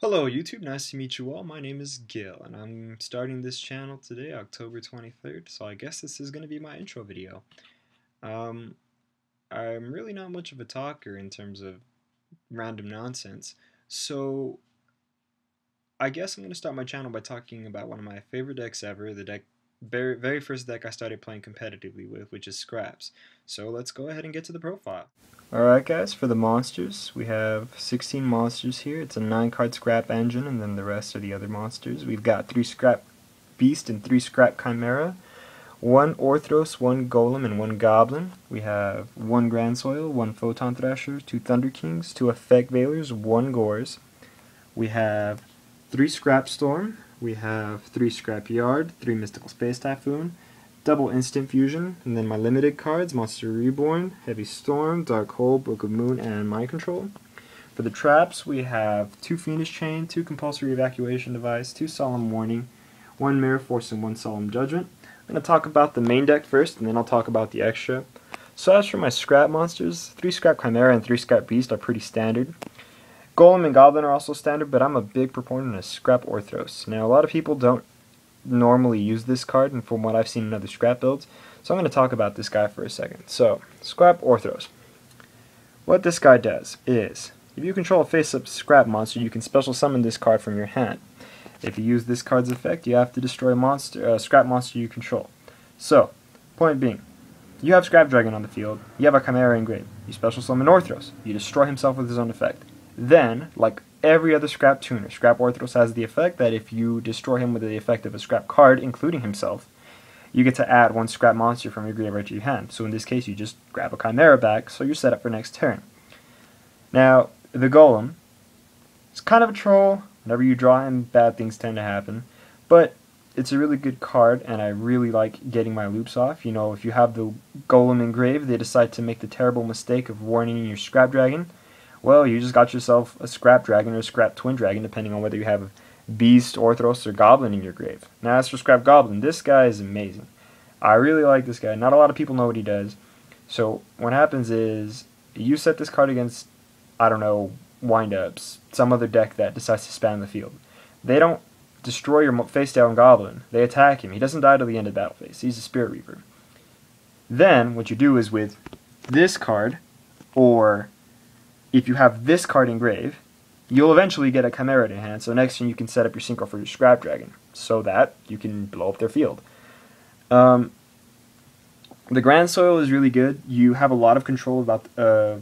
Hello YouTube, nice to meet you all. My name is Gil and I'm starting this channel today, October 23rd, so I guess this is going to be my intro video. Um, I'm really not much of a talker in terms of random nonsense, so I guess I'm going to start my channel by talking about one of my favorite decks ever, the very first deck I started playing competitively with, which is Scraps. So let's go ahead and get to the profile. Alright guys, for the monsters, we have 16 monsters here. It's a 9-card Scrap engine, and then the rest are the other monsters. We've got 3 Scrap Beast and 3 Scrap Chimera, 1 Orthros, 1 Golem, and 1 Goblin. We have 1 Grand Soil, 1 Photon Thrasher, 2 Thunder Kings, 2 Effect Veilers, 1 Gores. We have 3 Scrap Storm, we have 3 Scrap Yard, 3 Mystical Space Typhoon, double Instant Fusion, and then my limited cards, Monster Reborn, Heavy Storm, Dark Hole, Book of Moon, and Mind Control. For the traps, we have 2 Fiendish Chain, 2 Compulsory Evacuation Device, 2 Solemn Warning, 1 Mirror Force, and 1 Solemn Judgment. I'm going to talk about the main deck first, and then I'll talk about the extra. So as for my Scrap monsters, 3 Scrap Chimera and 3 Scrap Beast are pretty standard. Golem and Goblin are also standard, but I'm a big proponent of Scrap Orthros. Now, a lot of people don't normally use this card, and from what I've seen in other Scrap builds, so I'm going to talk about this guy for a second. So, Scrap Orthros. What this guy does is, if you control a face-up Scrap monster, you can special summon this card from your hand. If you use this card's effect, you have to destroy a Scrap monster you control. So, point being, you have Scrap Dragon on the field, you have a Chimera engraved, you special summon Orthros, you destroy himself with his own effect. Then, like every other Scrap tuner, Scrap Orthros has the effect that if you destroy him with the effect of a Scrap card, including himself, you get to add 1 Scrap monster from your graveyard to your hand. So in this case, you just grab a Chimera back, so you're set up for next turn. Now, the Golem is kind of a troll. Whenever you draw him, bad things tend to happen. But it's a really good card, and I really like getting my loops off. You know, if you have the Golem engraved, they decide to make the terrible mistake of warning your Scrap Dragon. Well, you just got yourself a Scrap Dragon or a Scrap Twin Dragon, depending on whether you have Beast, Orthros, or Goblin in your grave. Now, as for Scrap Goblin, this guy is amazing. I really like this guy. Not a lot of people know what he does. So, what happens is, you set this card against, I don't know, Wind-Ups, some other deck that decides to spam the field. They don't destroy your face-down Goblin. They attack him. He doesn't die till the end of the battle phase. He's a Spirit Reaper. Then, what you do is with this card, or if you have this card engraved, you'll eventually get a Chimera in hand, so next turn you can set up your synchro for your Scrap Dragon, so that you can blow up their field. The Grand Soil is really good. You have a lot of control about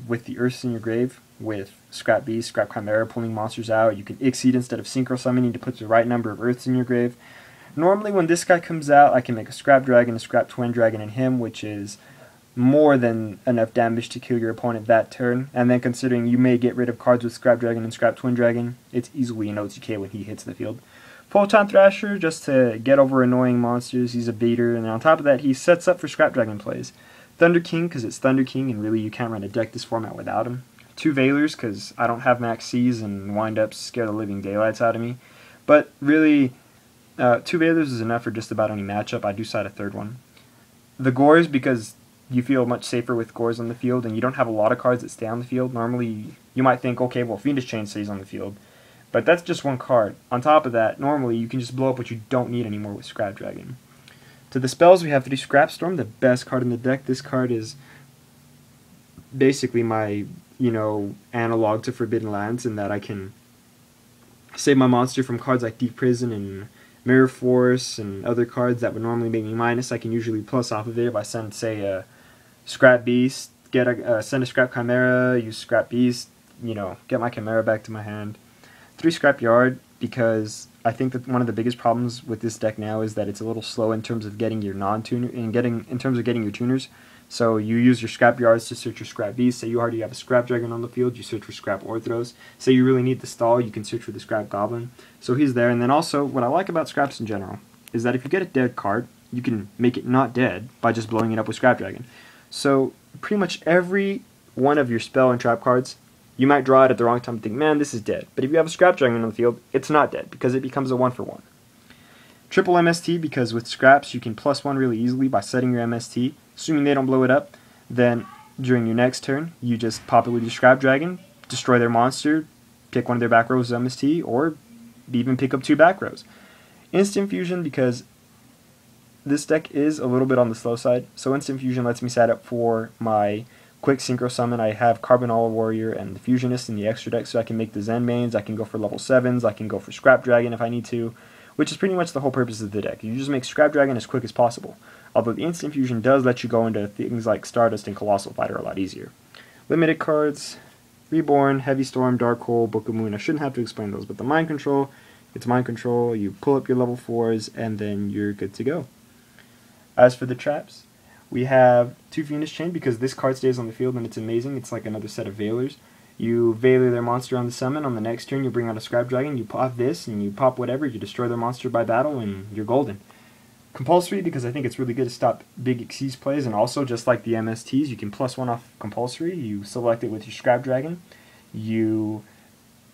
with the Earths in your grave, with Scrap Beast, Scrap Chimera pulling monsters out. You can Exceed instead of synchro summoning to put the right number of Earths in your grave. Normally when this guy comes out, I can make a Scrap Dragon, a Scrap Twin Dragon, and him, which is more than enough damage to kill your opponent that turn, and then considering you may get rid of cards with Scrap Dragon and Scrap Twin Dragon, it's easily an OTK when he hits the field. Photon Thrasher, just to get over annoying monsters, he's a beater, and on top of that, he sets up for Scrap Dragon plays. Thunder King, because it's Thunder King, and really you can't run a deck this format without him. 2 Veilers, because I don't have Max C's, and Wind-Ups scare the living daylights out of me. But really, 2 Veilers is enough for just about any matchup. I do side a third one. The Gores, because you feel much safer with Gores on the field, and you don't have a lot of cards that stay on the field. Normally, you might think, okay, well, Fiendish Chain stays on the field, but that's just 1 card. On top of that, normally, you can just blow up what you don't need anymore with Scrap Dragon. To the spells, we have 3 Scrap Storm, the best card in the deck. This card is basically my, analog to Forbidden Lands, in that I can save my monster from cards like Deep Prison and Mirror Force and other cards that would normally make me minus. I can usually plus off of it if I send, say, a Scrap Beast, send a Scrap Chimera, use Scrap Beast, get my Chimera back to my hand. 3 Scrap Yard, because I think that one of the biggest problems with this deck now is that it's a little slow in terms of getting your non-tuner, in terms of getting your tuners. So you use your Scrap Yards to search your Scrap Beast. Say you already have a Scrap Dragon on the field, you search for Scrap Orthros. Say you really need the stall, you can search for the Scrap Goblin. So he's there. And then also, what I like about Scraps in general is that if you get a dead card, you can make it not dead by just blowing it up with Scrap Dragon. So pretty much every one of your spell and trap cards, you might draw it at the wrong time and think, man, this is dead. But if you have a Scrap Dragon on the field, it's not dead, because it becomes a 1-for-1. Triple MST, because with Scraps, you can +1 really easily by setting your MST. Assuming they don't blow it up, then during your next turn, you just pop it with your Scrap Dragon, destroy their monster, pick one of their back rows as MST, or even pick up 2 back rows. Instant Fusion, because this deck is a little bit on the slow side, so Instant Fusion lets me set up for my quick synchro summon. I have Carbonala Warrior and the Fusionist in the extra deck, so I can make the Zen mains, I can go for level 7s, I can go for Scrap Dragon if I need to, which is pretty much the whole purpose of the deck. You just make Scrap Dragon as quick as possible, although the Instant Fusion does let you go into things like Stardust and Colossal Fighter a lot easier. Limited cards, Reborn, Heavy Storm, Dark Hole, Book of Moon. I shouldn't have to explain those, but the Mind Control, it's Mind Control, you pull up your level 4s, and then you're good to go. As for the traps, we have 2 Venus Chain, because this card stays on the field and it's amazing. It's like another set of Veilers. You Veiler their monster on the summon. On the next turn, you bring out a Scrap Dragon, you pop this, and you pop whatever, you destroy their monster by battle, and you're golden. Compulsory, because I think it's really good to stop big Xyz plays, and also, just like the MSTs, you can +1 off Compulsory. You select it with your Scrap Dragon, you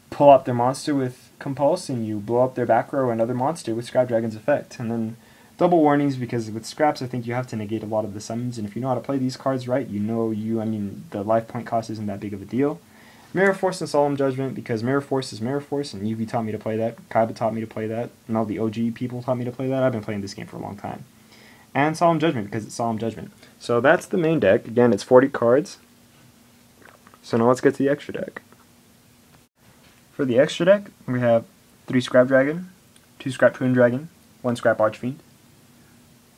pull up their monster with Compulse, and you blow up their back row and other monster with Scrap Dragon's effect. And then double warnings, because with Scraps I think you have to negate a lot of the summons, and if you know how to play these cards right, the life point cost isn't that big of a deal. Mirror Force and Solemn Judgment, because Mirror Force is Mirror Force, and Yugi taught me to play that, Kaiba taught me to play that, and all the OG people taught me to play that. I've been playing this game for a long time. And Solemn Judgment, because it's Solemn Judgment. So that's the main deck. Again, it's 40 cards. So now let's get to the extra deck. For the extra deck, we have 3 Scrap Dragon, 2 Scrap Twin Dragon, 1 Scrap Archfiend,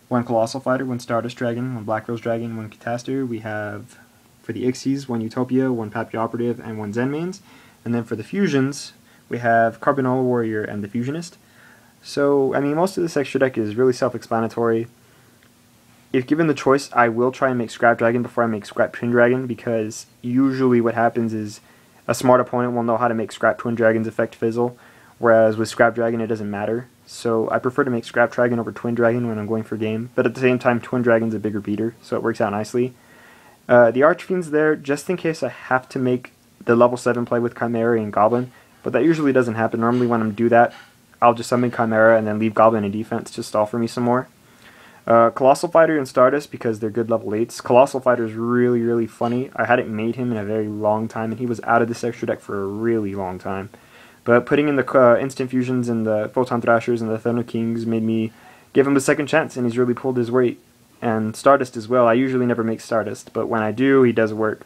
1 Colossal Fighter, 1 Stardust Dragon, 1 Black Rose Dragon, 1 Catastor. We have, for the Xyz, 1 Utopia, 1 Papy Operative, and 1 Zen mains. And then for the fusions, we have Carbonala Warrior and the Fusionist. So, I mean, most of this extra deck is really self-explanatory. If given the choice, I will try and make Scrap Dragon before I make Scrap Twin Dragon, because usually what happens is a smart opponent will know how to make Scrap Twin Dragon's effect fizzle, whereas with Scrap Dragon it doesn't matter. So I prefer to make Scrap Dragon over Twin Dragon when I'm going for game, but at the same time Twin Dragon's a bigger beater, so it works out nicely. The Archfiend's there just in case I have to make the level 7 play with Chimera and Goblin, but that usually doesn't happen. Normally when I do that, I'll just summon Chimera and then leave Goblin in defense to stall for me some more. Colossal Fighter and Stardust, because they're good level 8s. Colossal Fighter is really, really funny. I hadn't made him in a very long time, and he was out of this extra deck for a really long time. But putting in the Instant Fusions and the Photon Thrashers and the Thunder Kings made me give him a second chance, and he's really pulled his weight. And Stardust as well. I usually never make Stardust, but when I do, he does work.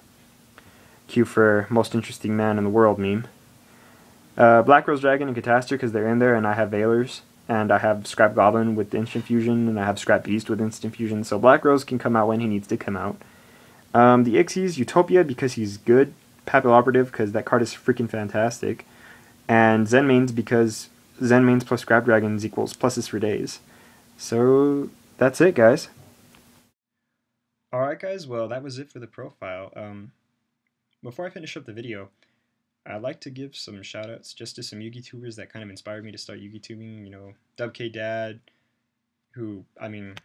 Cue for most interesting man in the world meme. Black Rose Dragon and Catastor, because they're in there, and I have Veilers. And I have Scrap Goblin with Instant Fusion, and I have Scrap Beast with Instant Fusion, so Black Rose can come out when he needs to come out. The Xyz, Utopia, because he's good. Papal Operative, because that card is freaking fantastic. And Zen mains, because Zen mains plus Scrap Dragons equals pluses for days. So that's it, guys. Alright guys, well that was it for the profile. Before I finish up the video, I'd like to give some shoutouts just to some Yugi-tubers that kind of inspired me to start Yugi-tubing. You know, Dubkdad, who, I mean,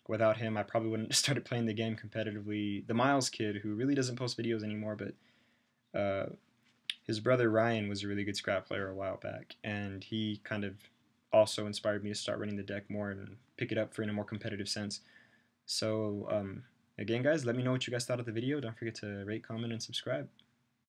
without him I probably wouldn't have started playing the game competitively. TheMilesKid, who really doesn't post videos anymore, but his brother Ryan was a really good scrap player a while back, and he kind of also inspired me to start running the deck more and pick it up in a more competitive sense. So, again guys, let me know what you guys thought of the video. Don't forget to rate, comment, and subscribe.